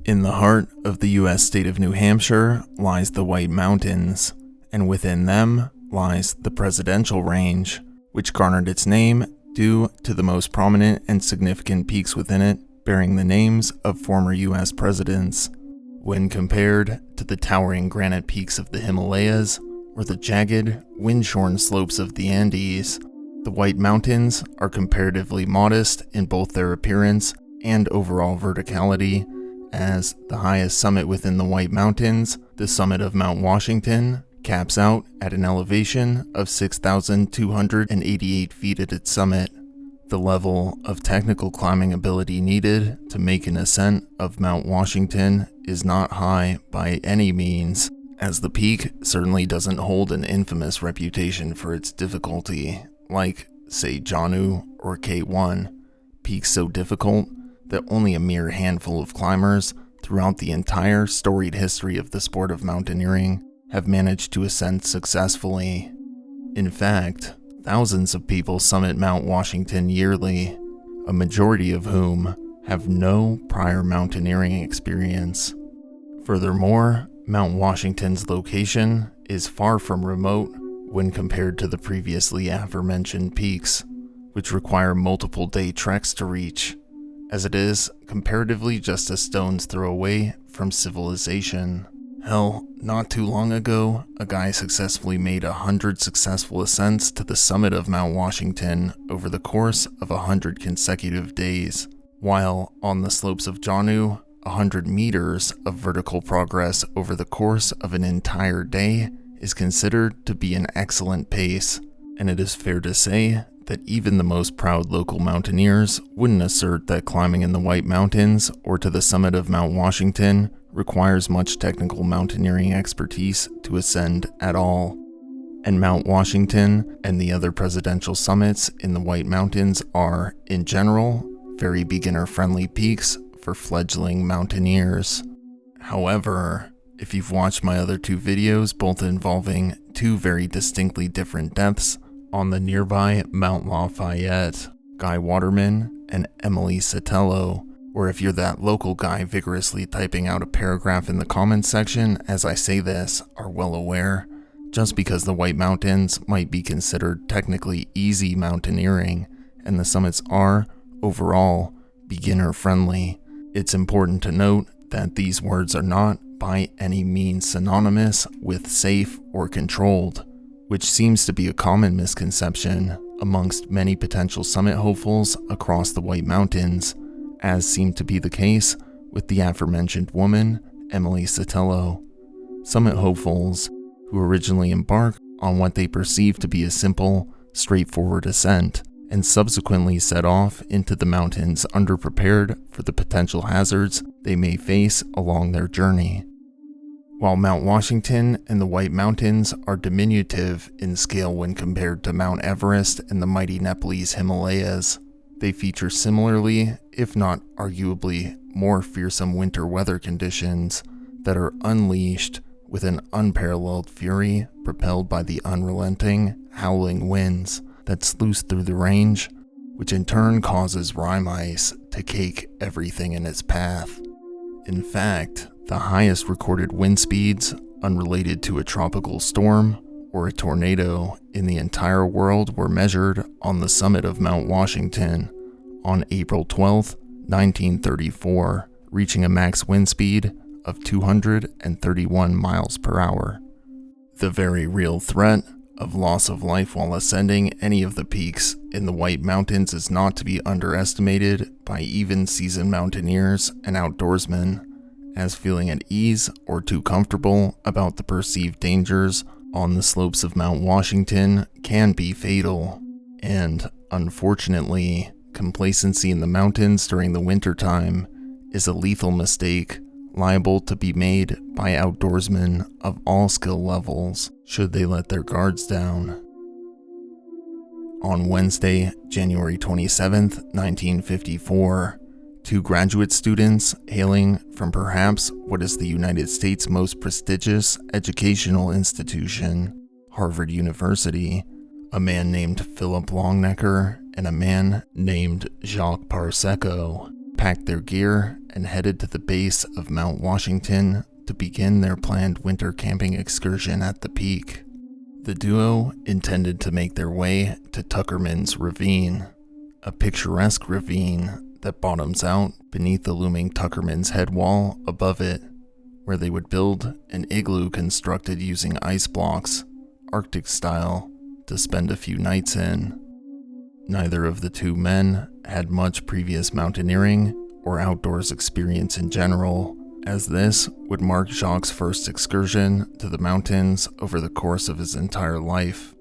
In the heart of the U.S. state of New Hampshire lies the White Mountains, and within them lies the Presidential Range, which garnered its name due to the most prominent and significant peaks within it bearing the names of former U.S. presidents. When compared to the towering granite peaks of the Himalayas or the jagged, wind-shorn slopes of the Andes, the White Mountains are comparatively modest in both their appearance and overall verticality, as the highest summit within the White Mountains, the summit of Mount Washington, caps out at an elevation of 6,288 feet at its summit. The level of technical climbing ability needed to make an ascent of Mount Washington is not high by any means, as the peak certainly doesn't hold an infamous reputation for its difficulty, like, say, Janu or K1, peaks so difficult that only a mere handful of climbers throughout the entire storied history of the sport of mountaineering have managed to ascend successfully. In fact, thousands of people summit Mount Washington yearly, a majority of whom have no prior mountaineering experience. Furthermore, Mount Washington's location is far from remote when compared to the previously aforementioned peaks, which require multiple day treks to reach, as it is comparatively just a stone's throw away from civilization. Hell, not too long ago, a guy successfully made 100 successful ascents to the summit of Mount Washington over the course of 100 consecutive days, while on the slopes of Janu, 100 meters of vertical progress over the course of an entire day is considered to be an excellent pace, and it is fair to say that even the most proud local mountaineers wouldn't assert that climbing in the White Mountains or to the summit of Mount Washington requires much technical mountaineering expertise to ascend at all. And Mount Washington and the other presidential summits in the White Mountains are, in general, very beginner-friendly peaks for fledgling mountaineers. However, if you've watched my other two videos, both involving two very distinctly different depths, on the nearby Mount Lafayette, Guy Waterman and Emily Sotelo, or if you're that local guy vigorously typing out a paragraph in the comments section as I say this, are well aware, just because the White Mountains might be considered technically easy mountaineering, and the summits are, overall, beginner-friendly, it's important to note that these words are not by any means synonymous with safe or controlled, which seems to be a common misconception amongst many potential summit hopefuls across the White Mountains, as seemed to be the case with the aforementioned woman, Emily Sotelo. Summit hopefuls who originally embark on what they perceive to be a simple, straightforward ascent, and subsequently set off into the mountains underprepared for the potential hazards they may face along their journey. While Mount Washington and the White Mountains are diminutive in scale when compared to Mount Everest and the mighty Nepalese Himalayas, they feature similarly, if not arguably more fearsome winter weather conditions that are unleashed with an unparalleled fury propelled by the unrelenting, howling winds that sluice through the range, which in turn causes rime ice to cake everything in its path. In fact, the highest recorded wind speeds, unrelated to a tropical storm or a tornado in the entire world, were measured on the summit of Mount Washington on April 12, 1934, reaching a max wind speed of 231 miles per hour. The very real threat of loss of life while ascending any of the peaks in the White Mountains is not to be underestimated by even seasoned mountaineers and outdoorsmen, as feeling at ease or too comfortable about the perceived dangers on the slopes of Mount Washington can be fatal, and unfortunately, complacency in the mountains during the wintertime is a lethal mistake liable to be made by outdoorsmen of all skill levels should they let their guards down. On Wednesday, January 27, 1954, two graduate students hailing from perhaps what is the United States' most prestigious educational institution, Harvard University, a man named Philip Longnecker and a man named Jacques Parsecco, packed their gear and headed to the base of Mount Washington to begin their planned winter camping excursion at the peak. The duo intended to make their way to Tuckerman's Ravine, a picturesque ravine that bottoms out beneath the looming Tuckerman's head wall above it, where they would build an igloo constructed using ice blocks, Arctic style, to spend a few nights in. Neither of the two men had much previous mountaineering or outdoors experience in general, as this would mark Jacques' first excursion to the mountains over the course of his entire life.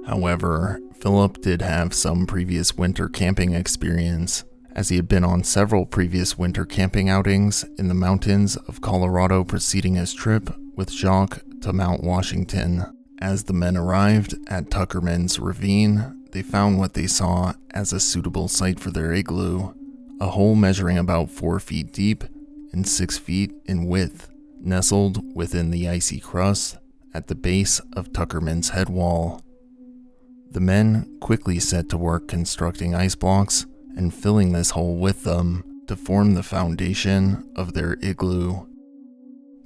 However, Philip did have some previous winter camping experience, as he had been on several previous winter camping outings in the mountains of Colorado preceding his trip with Jacques to Mount Washington. As the men arrived at Tuckerman's Ravine, they found what they saw as a suitable site for their igloo, a hole measuring about 4 feet deep and 6 feet in width, nestled within the icy crust at the base of Tuckerman's head wall. The men quickly set to work constructing ice blocks and filling this hole with them to form the foundation of their igloo.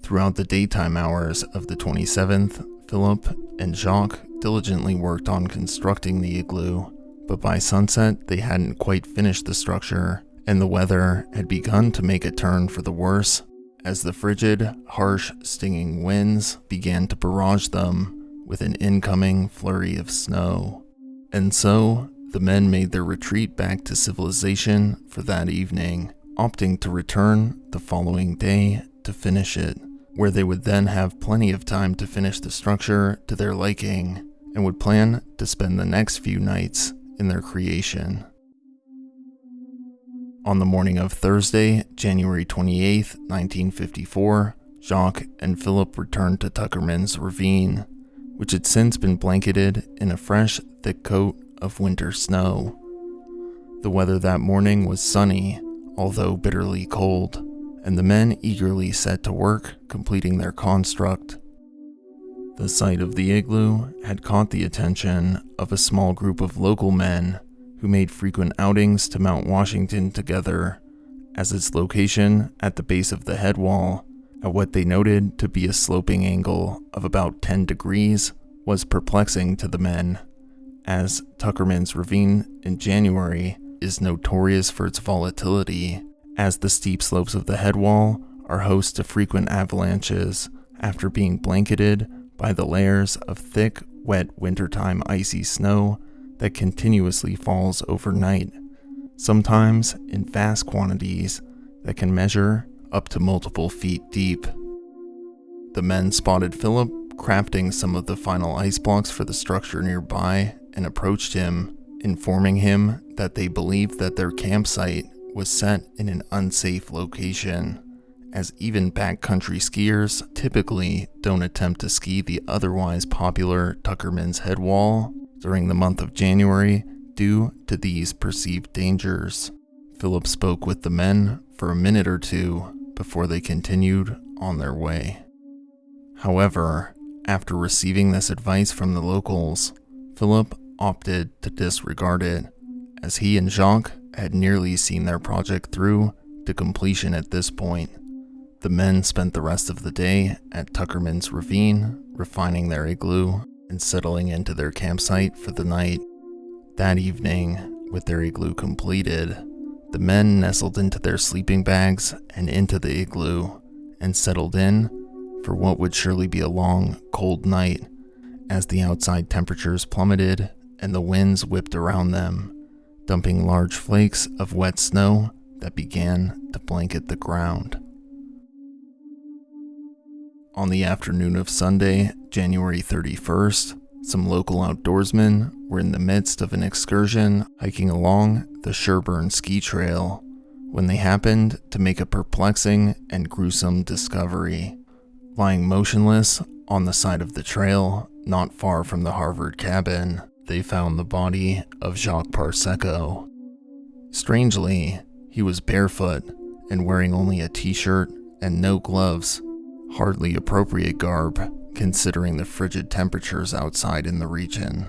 Throughout the daytime hours of the 27th, Philip and Jacques diligently worked on constructing the igloo, but by sunset they hadn't quite finished the structure, and the weather had begun to make a turn for the worse as the frigid, harsh, stinging winds began to barrage them with an incoming flurry of snow. And so, the men made their retreat back to civilization for that evening, opting to return the following day to finish it, where they would then have plenty of time to finish the structure to their liking, and would plan to spend the next few nights in their creation. On the morning of Thursday, January 28, 1954, Jacques and Philip returned to Tuckerman's Ravine, which had since been blanketed in a fresh, thick coat of winter snow. The weather that morning was sunny, although bitterly cold, and the men eagerly set to work completing their construct. The sight of the igloo had caught the attention of a small group of local men who made frequent outings to Mount Washington together, as its location at the base of the head wall, at what they noted to be a sloping angle of about 10 degrees, was perplexing to the men, as Tuckerman's Ravine in January is notorious for its volatility, as the steep slopes of the head wall are host to frequent avalanches after being blanketed by the layers of thick, wet wintertime icy snow that continuously falls overnight, sometimes in vast quantities that can measure up to multiple feet deep. The men spotted Philip crafting some of the final ice blocks for the structure nearby and approached him, informing him that they believed that their campsite was set in an unsafe location, as even backcountry skiers typically don't attempt to ski the otherwise popular Tuckerman's head wall during the month of January due to these perceived dangers. Philip spoke with the men for a minute or two before they continued on their way. However, after receiving this advice from the locals, Philip opted to disregard it, as he and Jacques had nearly seen their project through to completion at this point. The men spent the rest of the day at Tuckerman's Ravine, refining their igloo and settling into their campsite for the night. That evening, with their igloo completed, the men nestled into their sleeping bags and into the igloo and settled in for what would surely be a long, cold night as the outside temperatures plummeted and the winds whipped around them, dumping large flakes of wet snow that began to blanket the ground. On the afternoon of Sunday, January 31st, some local outdoorsmen were in the midst of an excursion hiking along the Sherburne ski trail when they happened to make a perplexing and gruesome discovery. Lying motionless on the side of the trail, not far from the Harvard cabin, they found the body of Jacques Parsecco. Strangely, he was barefoot and wearing only a t-shirt and no gloves, hardly appropriate garb considering the frigid temperatures outside in the region.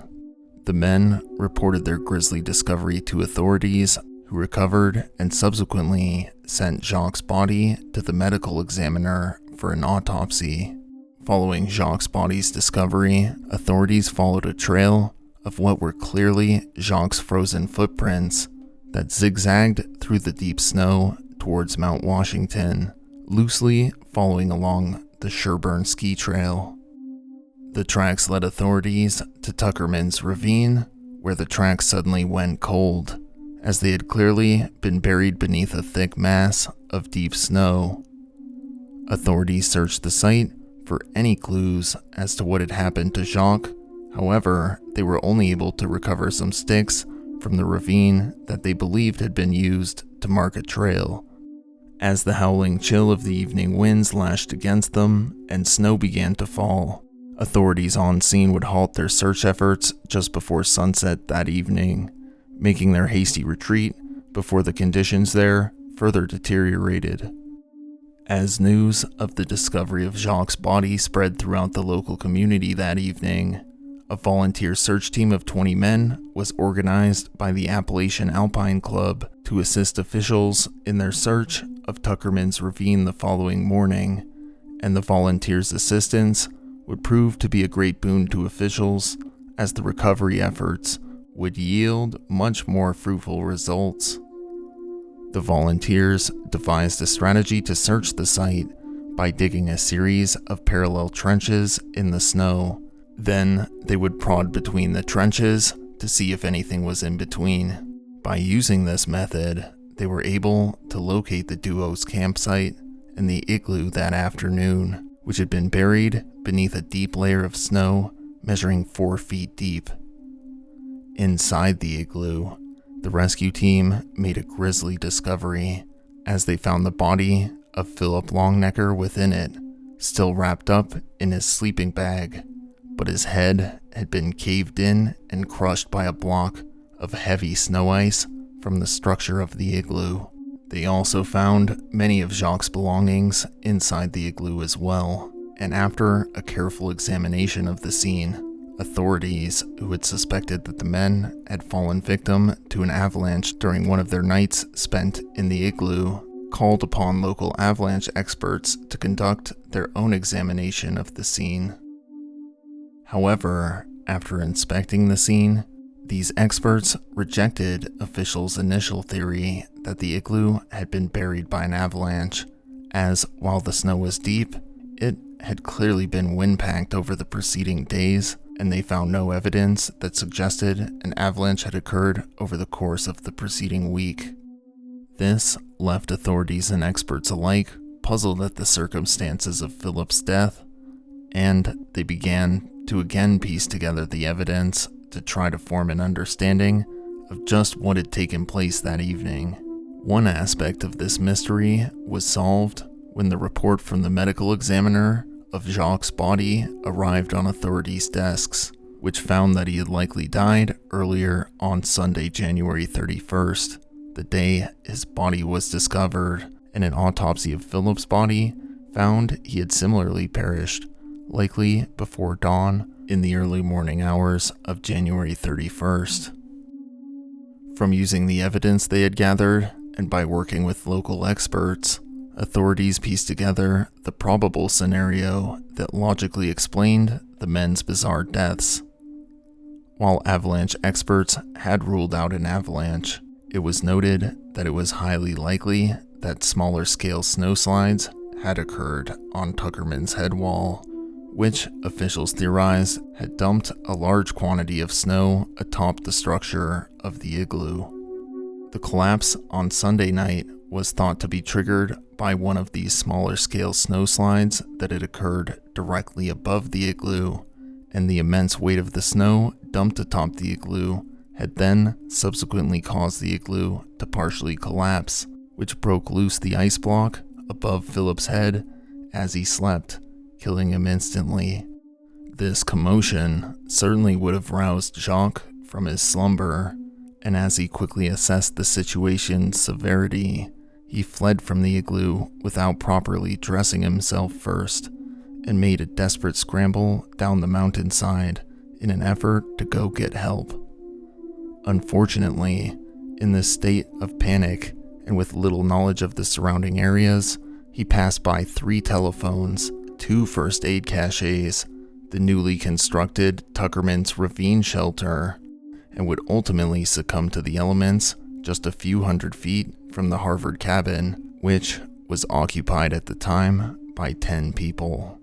The men reported their grisly discovery to authorities, who recovered and subsequently sent Jacques' body to the medical examiner for an autopsy. Following Jacques' body's discovery, authorities followed a trail of what were clearly Jacques' frozen footprints that zigzagged through the deep snow towards Mount Washington, loosely following along the Sherburne ski trail. The tracks led authorities to Tuckerman's Ravine, where the tracks suddenly went cold, as they had clearly been buried beneath a thick mass of deep snow. Authorities searched the site for any clues as to what had happened to Jacques. However, they were only able to recover some sticks from the ravine that they believed had been used to mark a trail. As the howling chill of the evening winds lashed against them and snow began to fall, authorities on scene would halt their search efforts just before sunset that evening, making their hasty retreat before the conditions there further deteriorated. As news of the discovery of Jacques' body spread throughout the local community that evening, a volunteer search team of 20 men was organized by the Appalachian Alpine Club to assist officials in their search of Tuckerman's Ravine the following morning, and the volunteers' assistance would prove to be a great boon to officials as the recovery efforts would yield much more fruitful results. The volunteers devised a strategy to search the site by digging a series of parallel trenches in the snow. Then they would prod between the trenches to see if anything was in between. By using this method, they were able to locate the duo's campsite and the igloo that afternoon, which had been buried beneath a deep layer of snow measuring 4 feet deep. Inside the igloo, the rescue team made a grisly discovery as they found the body of Philip Longnecker within it, still wrapped up in his sleeping bag, but his head had been caved in and crushed by a block of heavy snow ice from the structure of the igloo. They also found many of Jacques' belongings inside the igloo as well, and after a careful examination of the scene, authorities who had suspected that the men had fallen victim to an avalanche during one of their nights spent in the igloo called upon local avalanche experts to conduct their own examination of the scene. However, after inspecting the scene, these experts rejected officials' initial theory that the igloo had been buried by an avalanche, as while the snow was deep, it had clearly been wind-packed over the preceding days, and they found no evidence that suggested an avalanche had occurred over the course of the preceding week. This left authorities and experts alike puzzled at the circumstances of Philip's death, and they began to again piece together the evidence to try to form an understanding of just what had taken place that evening. One aspect of this mystery was solved when the report from the medical examiner of Jacques' body arrived on authorities' desks, which found that he had likely died earlier on Sunday, January 31st, the day his body was discovered, and an autopsy of Philip's body found he had similarly perished, likely before dawn in the early morning hours of January 31st. From using the evidence they had gathered, and by working with local experts, authorities pieced together the probable scenario that logically explained the men's bizarre deaths. While avalanche experts had ruled out an avalanche, it was noted that it was highly likely that smaller scale snowslides had occurred on Tuckerman's head wall, which officials theorized had dumped a large quantity of snow atop the structure of the igloo. The collapse on Sunday night was thought to be triggered by one of these smaller scale snowslides that had occurred directly above the igloo, and the immense weight of the snow dumped atop the igloo had then subsequently caused the igloo to partially collapse, which broke loose the ice block above Philip's head as he slept, killing him instantly. This commotion certainly would have roused Jacques from his slumber, and as he quickly assessed the situation's severity, he fled from the igloo without properly dressing himself first, and made a desperate scramble down the mountainside in an effort to go get help. Unfortunately, In this state of panic, and with little knowledge of the surrounding areas, he passed by 3 telephones, 2 first aid caches, the newly constructed Tuckerman's Ravine Shelter, and would ultimately succumb to the elements just a few hundred feet from the Harvard cabin, which was occupied at the time by 10 people.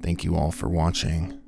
Thank you all for watching.